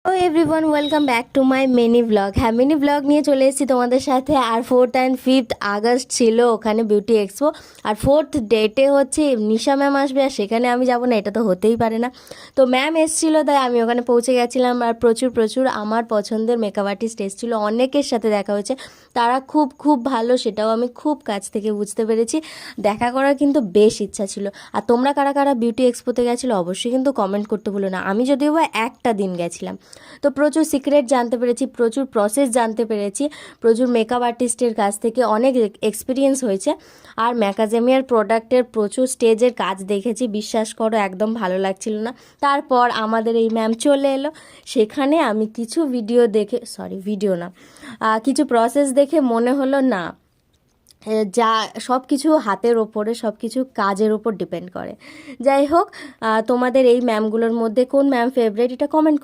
O everyone welcome back to my mini vlog. হ্যাঁ, mini vlog নিয়ে চলে এসেছি তোমাদের সাথে। আর 4th অ্যান্ড 5th আগস্ট ছিল ওখানে বিউটি এক্সপো। আর 4th ডেটে হচ্ছে নিশা ম্যাম আসবে, আর সেখানে আমি যাব না, এটা তো হতেই পারে না। তো ম্যাম এসেছিলো, তাই আমি ওখানে পৌঁছে গেছিলাম। আর প্রচুর প্রচুর আমার পছন্দের মেকআপ আর্টিস্ট এসেছিলো, অনেকের সাথে দেখা হয়েছে। তারা খুব খুব ভালো, সেটাও আমি খুব কাছ থেকে বুঝতে পেরেছি। দেখা করার কিন্তু বেশ ইচ্ছা ছিল। আর তোমরা কারা কারা বিউটি এক্সপোতে গেছিলো অবশ্যই কিন্তু কমেন্ট করতে ভুলো না। আমি যদিও বা একটা দিন গেছিলাম, তো প্রচুর সিক্রেট জানতে পেরেছি, প্রচুর প্রসেস জানতে পেরেছি, প্রচুর মেকআপ আর্টিস্টের কাছ থেকে অনেক এক্সপিরিয়েন্স হয়েছে। আর ম্যাকাজেমিয়ার প্রোডাক্টের প্রচুর স্টেজের কাজ দেখেছি, বিশ্বাস করো একদম ভালো লাগছিল না। তারপর আমাদের এই ম্যাম চলে এলো, সেখানে আমি কিছু ভিডিও দেখে, ভিডিও না, কিছু প্রসেস দেখে মনে হলো না, যা সব কিছু হাতের ওপরে, সব কিছু কাজের ওপর ডিপেন্ড করে। যাই হোক, তোমাদের এই ম্যামগুলোর মধ্যে কোন ম্যাম ফেভারিট এটা কমেন্ট